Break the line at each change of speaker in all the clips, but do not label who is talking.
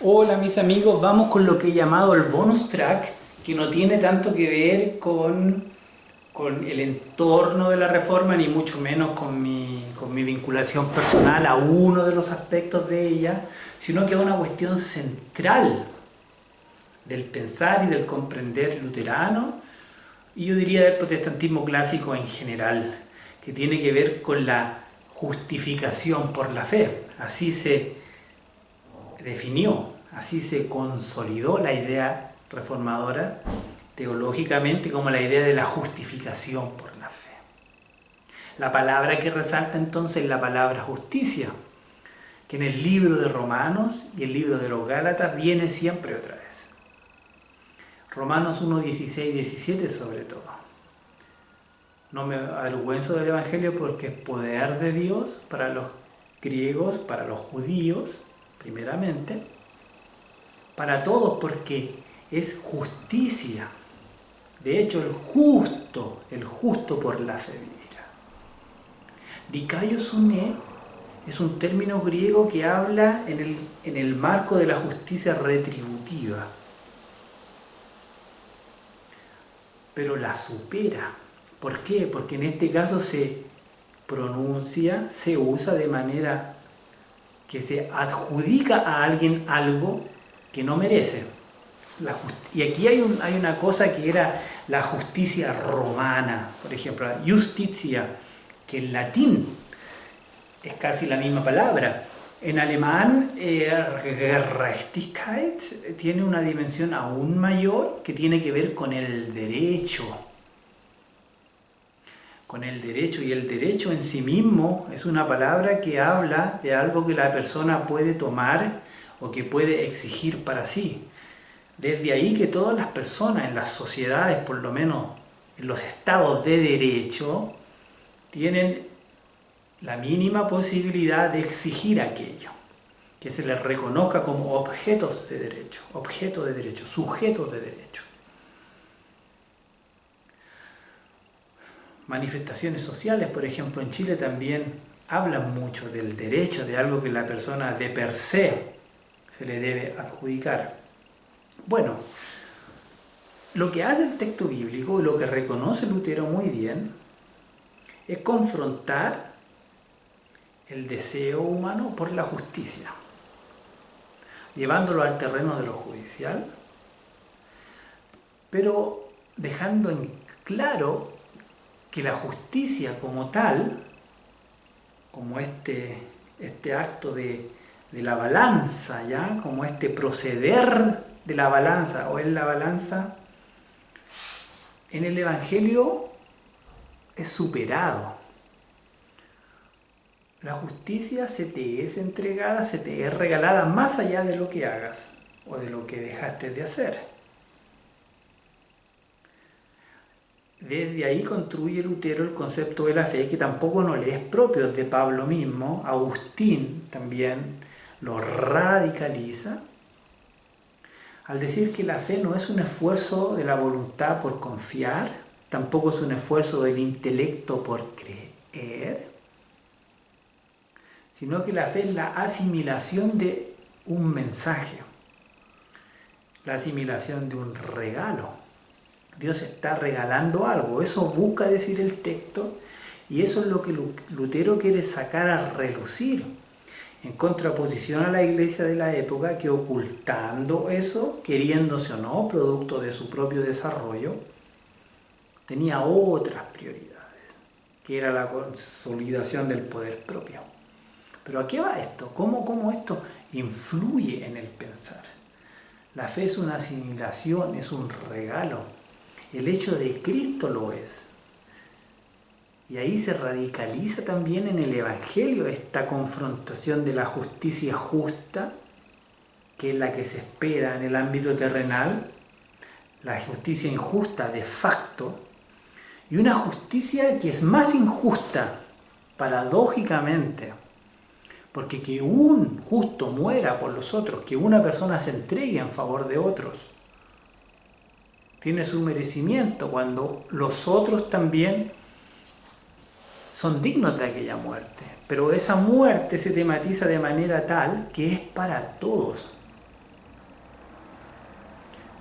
Hola mis amigos, vamos con lo que he llamado el bonus track, que no tiene tanto que ver con el entorno de la reforma, ni mucho menos con mi vinculación personal a uno de los aspectos de ella, sino que es una cuestión central del pensar y del comprender luterano, y yo diría del protestantismo clásico en general, que tiene que ver con la justificación por la fe. Así se definió, así se consolidó la idea reformadora teológicamente como la idea de la justificación por la fe. La palabra que resalta entonces es la palabra justicia, que en el libro de Romanos y el libro de los Gálatas viene siempre otra vez. Romanos 1, 16, 17 sobre todo. No me avergüenzo del Evangelio porque es poder de Dios para los griegos, para los judíos, primeramente, para todos porque es justicia. De hecho, el justo por la fe vivirá. Dikaiosune es un término griego que habla en el marco de la justicia retributiva, pero la supera. ¿Por qué? Porque en este caso se pronuncia, se usa de manera que se adjudica a alguien algo que no merece. Y aquí hay una cosa que era la justicia romana, por ejemplo, la justitia, que en latín es casi la misma palabra. En alemán, Gerechtigkeit tiene una dimensión aún mayor que tiene que ver con el derecho. Con el derecho, y el derecho en sí mismo es una palabra que habla de algo que la persona puede tomar o que puede exigir para sí. Desde ahí que todas las personas en las sociedades, por lo menos en los estados de derecho, tienen la mínima posibilidad de exigir aquello, que se les reconozca como objetos de derecho, sujetos de derecho. Manifestaciones sociales, por ejemplo, en Chile también hablan mucho del derecho, de algo que la persona de per se se le debe adjudicar. Bueno, lo que hace el texto bíblico y lo que reconoce Lutero muy bien es confrontar el deseo humano por la justicia, llevándolo al terreno de lo judicial, pero dejando en claro que la justicia como tal, como este acto de la balanza, ¿ya? Como este proceder de la balanza o en la balanza, en el Evangelio es superado. La justicia se te es entregada, se te es regalada más allá de lo que hagas o de lo que dejaste de hacer. Desde ahí construye Lutero el concepto de la fe, que tampoco no le es propio de Pablo mismo. Agustín también lo radicaliza al decir que la fe no es un esfuerzo de la voluntad por confiar, tampoco es un esfuerzo del intelecto por creer, sino que la fe es la asimilación de un mensaje, la asimilación de un regalo. Dios está regalando algo, eso busca decir el texto, y eso es lo que Lutero quiere sacar a relucir, en contraposición a la iglesia de la época que, ocultando eso, queriéndose o no, producto de su propio desarrollo, tenía otras prioridades, que era la consolidación del poder propio. Pero ¿a qué va esto? ¿Cómo esto influye en el pensar? La fe es una asimilación, es un regalo. El hecho de Cristo lo es. Y ahí se radicaliza también en el Evangelio esta confrontación de la justicia justa, que es la que se espera en el ámbito terrenal, la justicia injusta de facto, y una justicia que es más injusta, paradójicamente, porque que un justo muera por los otros, que una persona se entregue en favor de otros, tiene su merecimiento cuando los otros también son dignos de aquella muerte. Pero esa muerte se tematiza de manera tal que es para todos.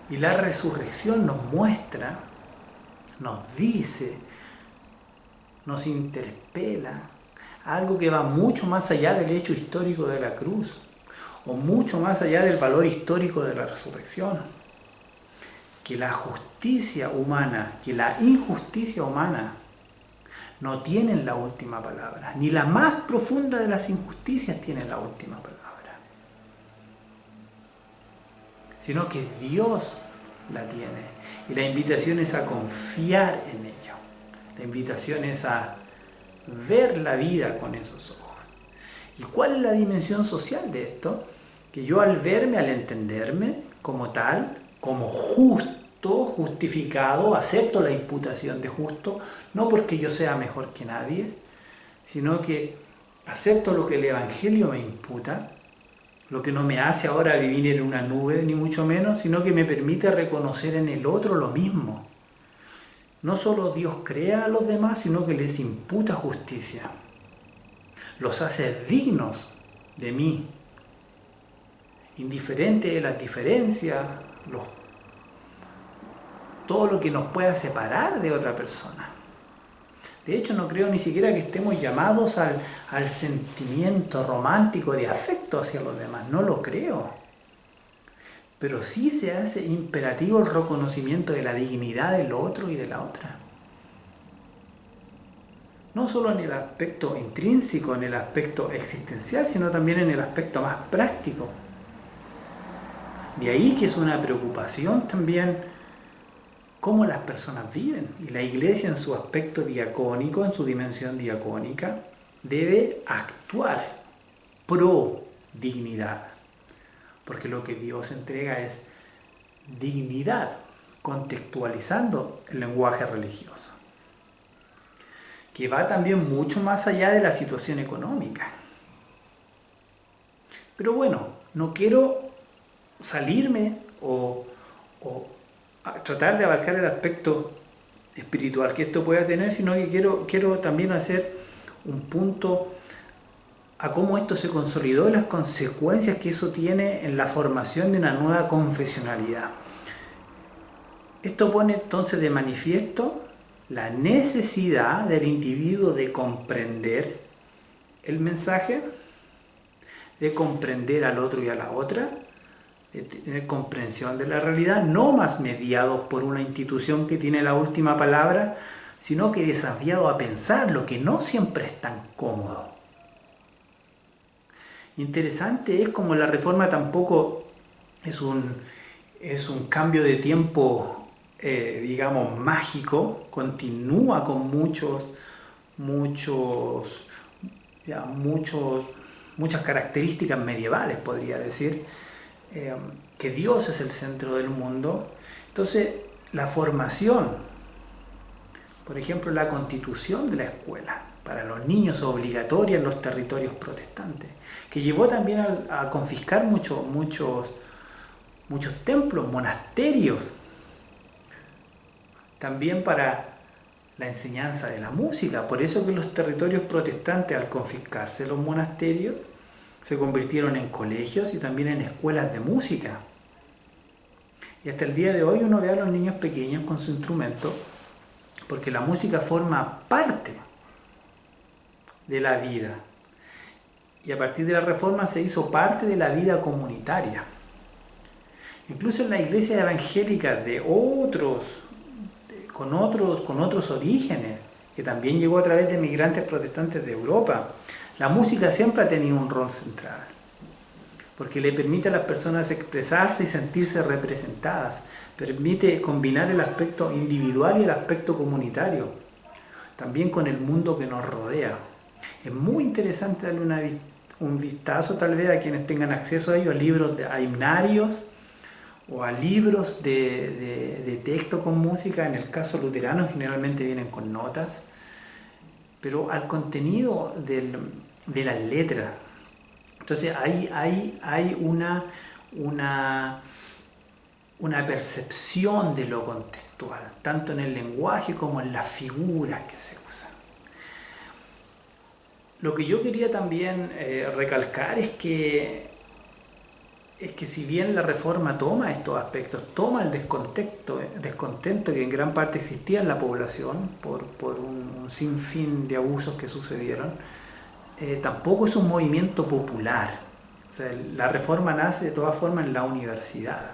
Y la resurrección nos muestra, nos dice, nos interpela algo que va mucho más allá del hecho histórico de la cruz, o mucho más allá del valor histórico de la resurrección. Que la justicia humana, que la injusticia humana no tienen la última palabra, ni la más profunda de las injusticias tiene la última palabra, sino que Dios la tiene. Y la invitación es a confiar en ello. La invitación es a ver la vida con esos ojos. ¿Y cuál es la dimensión social de esto? Que yo al verme, al entenderme como tal, como justo, justificado, acepto la imputación de justo, no porque yo sea mejor que nadie, sino que acepto lo que el Evangelio me imputa, lo que no me hace ahora vivir en una nube, ni mucho menos, sino que me permite reconocer en el otro lo mismo. No solo Dios crea a los demás, sino que les imputa justicia. Los hace dignos de mí, indiferente de las diferencias, todo lo que nos pueda separar de otra persona. De hecho, no creo ni siquiera que estemos llamados al sentimiento romántico de afecto hacia los demás, no lo creo. Pero sí se hace imperativo el reconocimiento de la dignidad del otro y de la otra. No solo en el aspecto intrínseco, en el aspecto existencial, sino también en el aspecto más práctico. De ahí que es una preocupación también cómo las personas viven. Y la Iglesia en su aspecto diacónico, en su dimensión diacónica, debe actuar pro dignidad. Porque lo que Dios entrega es dignidad, contextualizando el lenguaje religioso, que va también mucho más allá de la situación económica. Pero bueno, no quiero salirme o tratar de abarcar el aspecto espiritual que esto pueda tener, sino que quiero también hacer un punto a cómo esto se consolidó y las consecuencias que eso tiene en la formación de una nueva confesionalidad. Esto pone entonces de manifiesto la necesidad del individuo de comprender el mensaje, de comprender al otro y a la otra, de tener comprensión de la realidad, no más mediados por una institución que tiene la última palabra, sino que desafiado a pensar, lo que no siempre es tan cómodo. Interesante es como la reforma tampoco es un cambio de tiempo, digamos, mágico, continúa con muchas características medievales, podría decir, que Dios es el centro del mundo. Entonces, la formación, por ejemplo, la constitución de la escuela para los niños obligatoria en los territorios protestantes, que llevó también a confiscar muchos templos, monasterios, también para la enseñanza de la música. Por eso que los territorios protestantes, al confiscarse los monasterios, se convirtieron en colegios y también en escuelas de música. Y hasta el día de hoy uno ve a los niños pequeños con su instrumento, porque la música forma parte de la vida. Y a partir de la Reforma se hizo parte de la vida comunitaria. Incluso en la iglesia evangélica de con otros orígenes, que también llegó a través de migrantes protestantes de Europa, la música siempre ha tenido un rol central, porque le permite a las personas expresarse y sentirse representadas, permite combinar el aspecto individual y el aspecto comunitario, también con el mundo que nos rodea. Es muy interesante darle un vistazo, tal vez a quienes tengan acceso a ello, a himnarios o a libros de texto con música. En el caso luterano generalmente vienen con notas, pero al contenido de las letras. Entonces hay una percepción de lo contextual, tanto en el lenguaje como en las figuras que se usan. Lo que yo quería también recalcar es que es que si bien la reforma toma estos aspectos, toma el descontento que en gran parte existía en la población por un sinfín de abusos que sucedieron, tampoco es un movimiento popular. O sea, la reforma nace de todas formas en la universidad,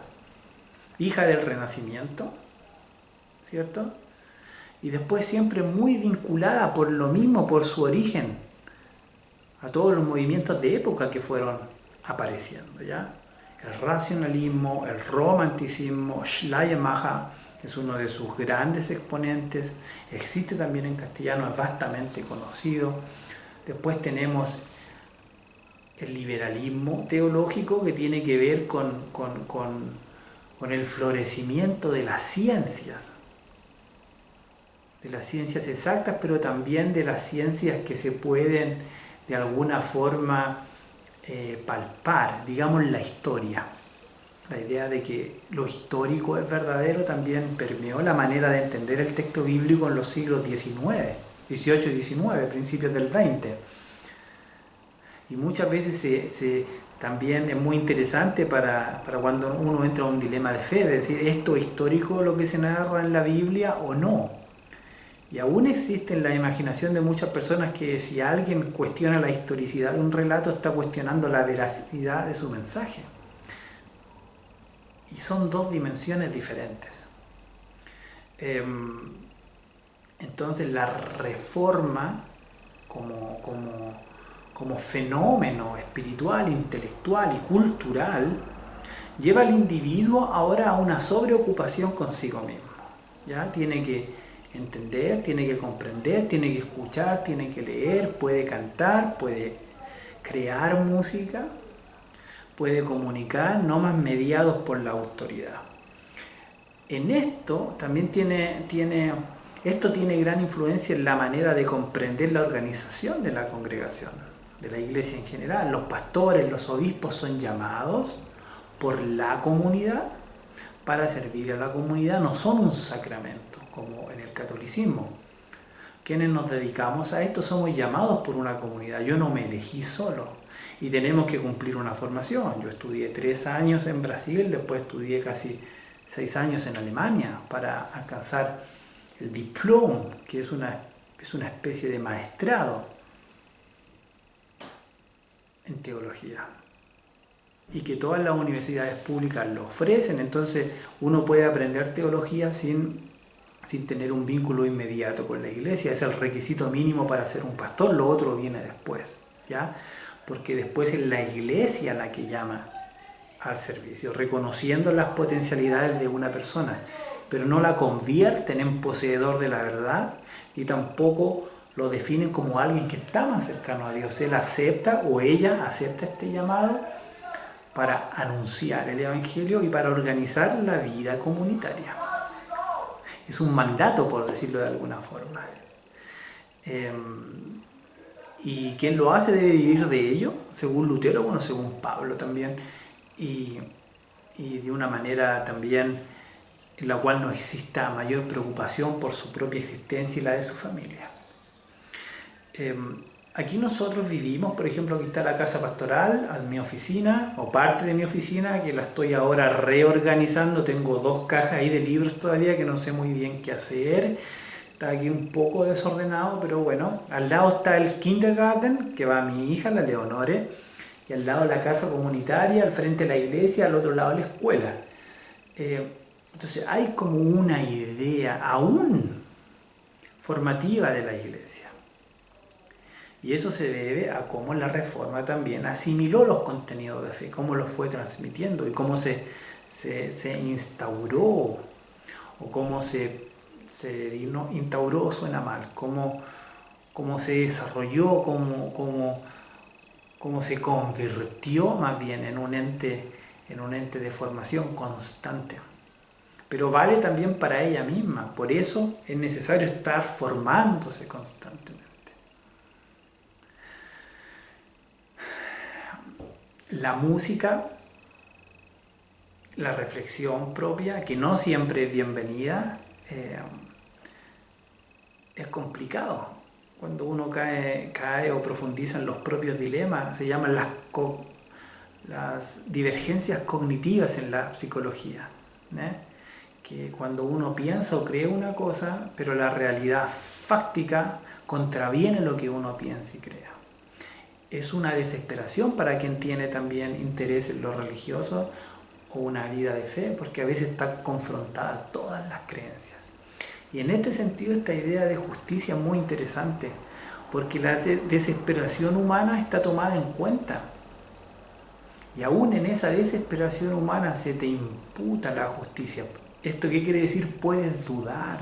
hija del Renacimiento, ¿cierto? Y después siempre muy vinculada por lo mismo, por su origen, a todos los movimientos de época que fueron apareciendo, ¿ya? El racionalismo, el romanticismo, Schleiermacher, que es uno de sus grandes exponentes, existe también en castellano, es vastamente conocido. Después tenemos el liberalismo teológico, que tiene que ver con el florecimiento de las ciencias exactas, pero también de las ciencias que se pueden de alguna forma palpar, digamos la historia. La idea de que lo histórico es verdadero también permeó la manera de entender el texto bíblico en los siglos XIX, XVIII y XIX, principios del XX. Y muchas veces también es muy interesante para cuando uno entra a un dilema de fe, de decir, ¿esto es histórico lo que se narra en la Biblia o no? Y aún existe en la imaginación de muchas personas que si alguien cuestiona la historicidad de un relato, está cuestionando la veracidad de su mensaje. Y son dos dimensiones diferentes. Entonces la reforma como fenómeno espiritual, intelectual y cultural lleva al individuo ahora a una sobreocupación consigo mismo. ¿Ya? Tiene que entender, tiene que comprender, tiene que escuchar, tiene que leer, puede cantar, puede crear música, puede comunicar, no más mediados por la autoridad. En esto también esto tiene gran influencia en la manera de comprender la organización de la congregación, de la iglesia en general. Los pastores, los obispos son llamados por la comunidad para servir a la comunidad, no son un sacramento como en el catolicismo. Quienes nos dedicamos a esto somos llamados por una comunidad. Yo no me elegí solo y tenemos que cumplir una formación. Yo estudié 3 años en Brasil, después estudié casi 6 años en Alemania para alcanzar el diploma, que es una especie de maestrado en teología, y que todas las universidades públicas lo ofrecen. Entonces uno puede aprender teología sin tener un vínculo inmediato con la iglesia. Es el requisito mínimo para ser un pastor, lo otro viene después, ¿ya? Porque después es la iglesia la que llama al servicio, reconociendo las potencialidades de una persona, pero no la convierten en poseedor de la verdad y tampoco lo definen como alguien que está más cercano a Dios. Él acepta o ella acepta este llamado para anunciar el Evangelio y para organizar la vida comunitaria. Es un mandato, por decirlo de alguna forma. Y quien lo hace debe vivir de ello, según Lutero, bueno, según Pablo también, y de una manera también en la cual no exista mayor preocupación por su propia existencia y la de su familia. Aquí nosotros vivimos, por ejemplo, aquí está la casa pastoral, mi oficina, o parte de mi oficina, que la estoy ahora reorganizando. Tengo 2 cajas ahí de libros todavía que no sé muy bien qué hacer. Está aquí un poco desordenado, pero bueno. Al lado está el kindergarten, que va mi hija, la Leonore, y al lado la casa comunitaria, al frente la iglesia, al otro lado la escuela. Entonces hay como una idea aún formativa de la iglesia. Y eso se debe a cómo la Reforma también asimiló los contenidos de fe, cómo los fue transmitiendo y cómo se instauró, o cómo instauró suena mal, cómo se desarrolló, cómo se convirtió más bien en un ente de formación constante. Pero vale también para ella misma, por eso es necesario estar formándose constantemente. La música, la reflexión propia, que no siempre es bienvenida, es complicado. Cuando uno cae o profundiza en los propios dilemas, se llaman las divergencias cognitivas en la psicología, que cuando uno piensa o cree una cosa, pero la realidad fáctica contraviene lo que uno piensa y crea. Es una desesperación para quien tiene también interés en lo religioso o una vida de fe, porque a veces está confrontada todas las creencias. Y en este sentido esta idea de justicia es muy interesante, porque la desesperación humana está tomada en cuenta. Y aún en esa desesperación humana se te imputa la justicia. ¿Esto qué quiere decir? Puedes dudar.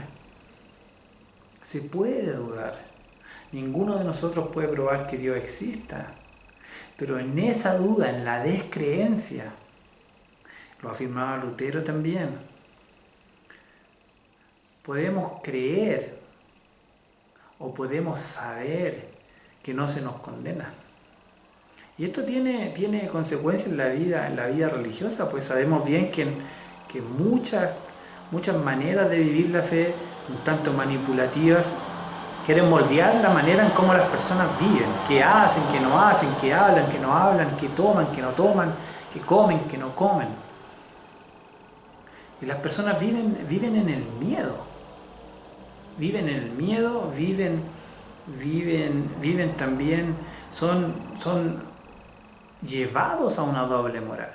Se puede dudar. Ninguno de nosotros puede probar que Dios exista. Pero en esa duda, en la descreencia, lo afirmaba Lutero también, podemos creer o podemos saber que no se nos condena. Y esto tiene consecuencias en la vida religiosa, pues sabemos bien que muchas maneras de vivir la fe, un tanto manipulativas, quieren moldear la manera en cómo las personas viven, qué hacen, qué no hacen, qué hablan, qué no hablan, qué toman, qué no toman, qué comen, qué no comen. Y las personas viven en el miedo. Viven en el miedo, viven también, son llevados a una doble moral.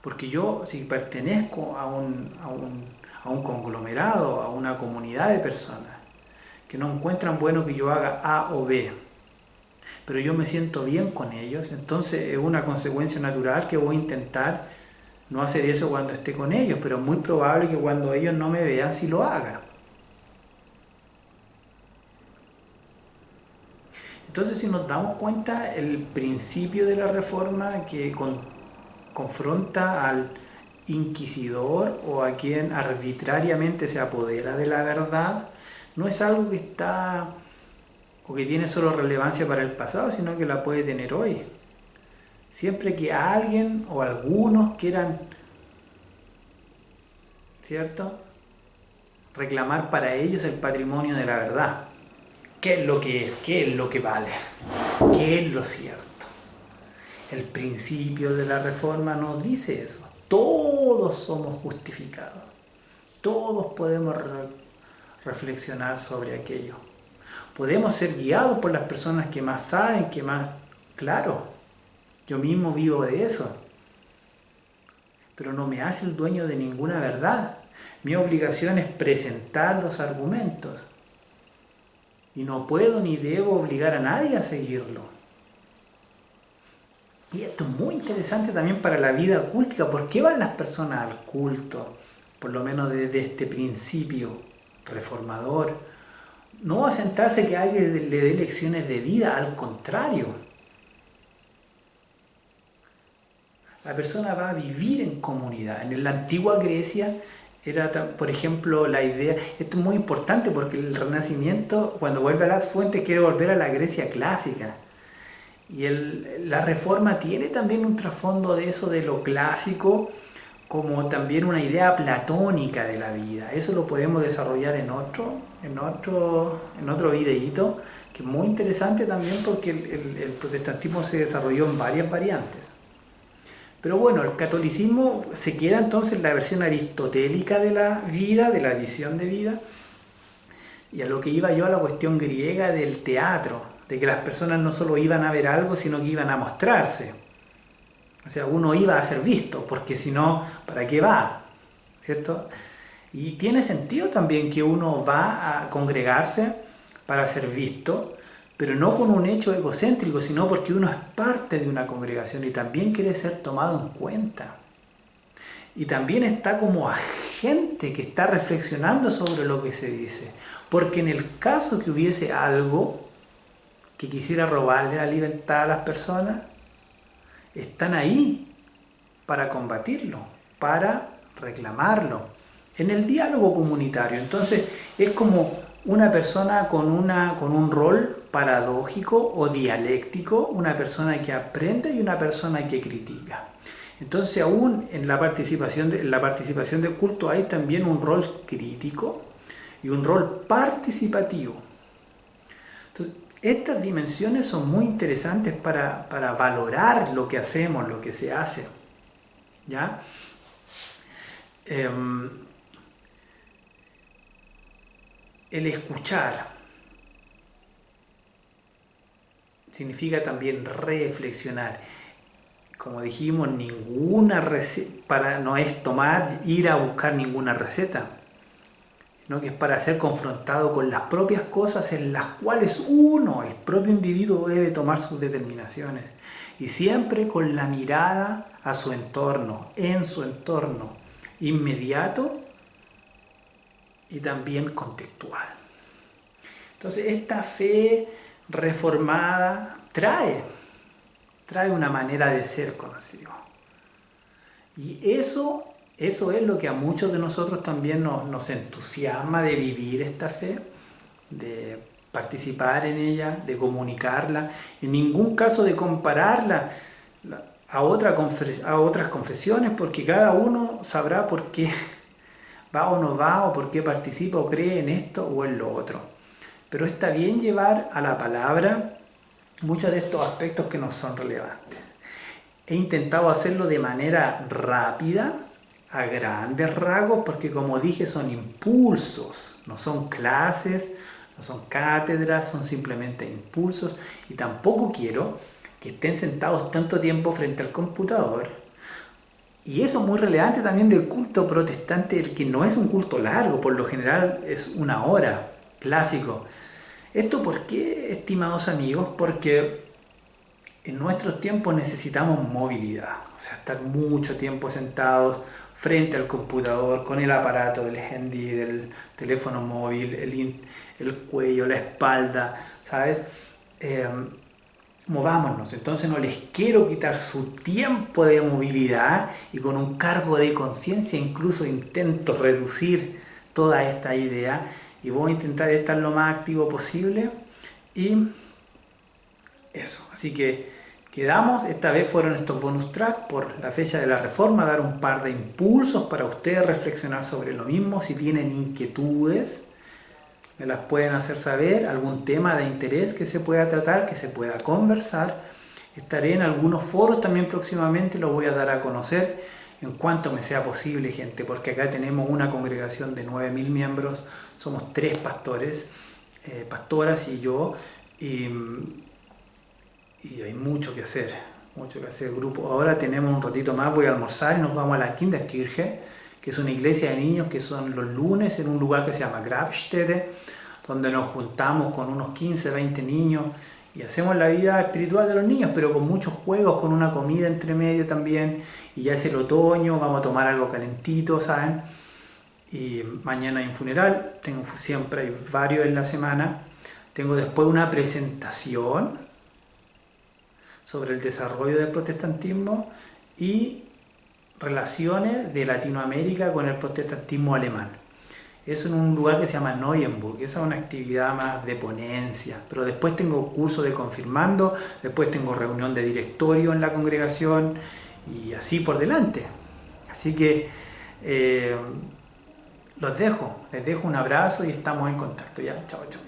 Porque yo, si pertenezco a un conglomerado, a una comunidad de personas que no encuentran bueno que yo haga A o B, pero yo me siento bien con ellos, entonces es una consecuencia natural que voy a intentar no hacer eso cuando esté con ellos, pero es muy probable que cuando ellos no me vean sí lo haga. Entonces, si nos damos cuenta, el principio de la Reforma que confronta al inquisidor o a quien arbitrariamente se apodera de la verdad, no es algo que está o que tiene solo relevancia para el pasado, sino que la puede tener hoy. Siempre que alguien o algunos quieran, ¿cierto?, reclamar para ellos el patrimonio de la verdad. ¿Qué es lo que es? ¿Qué es lo que vale? ¿Qué es lo cierto? El principio de la Reforma nos dice eso. Todos somos justificados. Todos podemos reflexionar sobre aquello. Podemos ser guiados por las personas que más saben, que más... Claro, yo mismo vivo de eso. Pero no me hace el dueño de ninguna verdad. Mi obligación es presentar los argumentos. Y no puedo ni debo obligar a nadie a seguirlo. Y esto es muy interesante también para la vida cultica. ¿Por qué van las personas al culto? Por lo menos desde este principio reformador. No a sentarse que alguien le dé lecciones de vida, al contrario. La persona va a vivir en comunidad. En la antigua Grecia era, por ejemplo, la idea, esto es muy importante porque el Renacimiento, cuando vuelve a las fuentes, quiere volver a la Grecia clásica. Y la Reforma tiene también un trasfondo de eso, de lo clásico, como también una idea platónica de la vida. Eso lo podemos desarrollar en otro videíto, que es muy interesante también porque el protestantismo se desarrolló en varias variantes. Pero bueno, el catolicismo se queda entonces en la versión aristotélica de la vida, de la visión de vida, y a lo que iba yo a la cuestión griega del teatro, de que las personas no solo iban a ver algo, sino que iban a mostrarse. O sea, uno iba a ser visto, porque si no, ¿para qué va? ¿Cierto? Y tiene sentido también que uno va a congregarse para ser visto, pero no con un hecho egocéntrico, sino porque uno es parte de una congregación y también quiere ser tomado en cuenta. Y también está como agente que está reflexionando sobre lo que se dice. Porque en el caso que hubiese algo que quisiera robarle la libertad a las personas, están ahí para combatirlo, para reclamarlo, en el diálogo comunitario. Entonces es como una persona con un rol paradójico o dialéctico, una persona que aprende y una persona que critica. Entonces aún en la participación del culto hay también un rol crítico y un rol participativo. Entonces estas dimensiones son muy interesantes para valorar lo que hacemos, lo que se hace. ¿Ya? El escuchar significa también reflexionar. Como dijimos, ninguna receta, no es ir a buscar ninguna receta, sino que es para ser confrontado con las propias cosas en las cuales uno, el propio individuo, debe tomar sus determinaciones. Y siempre con la mirada a su entorno, en su entorno inmediato y también contextual. Entonces, esta fe reformada trae una manera de ser conocido. Y eso es lo que a muchos de nosotros también nos entusiasma de vivir esta fe, de participar en ella, de comunicarla, en ningún caso de compararla a otras confesiones, porque cada uno sabrá por qué va o no va, o por qué participa o cree en esto o en lo otro. Pero está bien llevar a la palabra muchos de estos aspectos que nos son relevantes. He intentado hacerlo de manera rápida, a grandes rasgos, porque como dije son impulsos, no son clases, no son cátedras, son simplemente impulsos, y tampoco quiero que estén sentados tanto tiempo frente al computador. Y eso es muy relevante también del culto protestante, el que no es un culto largo, por lo general es una hora, clásico. ¿Esto por qué, estimados amigos? Porque en nuestros tiempos necesitamos movilidad, o sea, estar mucho tiempo sentados frente al computador, con el aparato del handy, del teléfono móvil, el cuello, la espalda, ¿sabes? Movámonos. Entonces no les quiero quitar su tiempo de movilidad, y con un cargo de conciencia incluso intento reducir toda esta idea, y voy a intentar estar lo más activo posible, y eso. Así que quedamos, esta vez fueron estos bonus track por la fecha de la Reforma, dar un par de impulsos para ustedes reflexionar sobre lo mismo. Si tienen inquietudes, me las pueden hacer saber, algún tema de interés que se pueda tratar, que se pueda conversar. Estaré en algunos foros también próximamente, lo voy a dar a conocer en cuanto me sea posible, gente, porque acá tenemos una congregación de 9.000 miembros, somos 3 pastores, pastoras y yo, y hay mucho que hacer, grupo. Ahora tenemos un ratito más, voy a almorzar y nos vamos a la Kinderkirche, que es una iglesia de niños que son los lunes en un lugar que se llama Grabstätte, donde nos juntamos con unos 15, 20 niños y hacemos la vida espiritual de los niños, pero con muchos juegos, con una comida entre medio también. Y ya es el otoño, vamos a tomar algo calentito, ¿saben? Y mañana hay un funeral, siempre hay varios en la semana. Tengo después una presentación sobre el desarrollo del protestantismo y relaciones de Latinoamérica con el protestantismo alemán. Es en un lugar que se llama Neuenburg, esa es una actividad más de ponencia, pero después tengo curso de confirmando, después tengo reunión de directorio en la congregación y así por delante. Así que les dejo un abrazo y estamos en contacto ya. Chao, chao.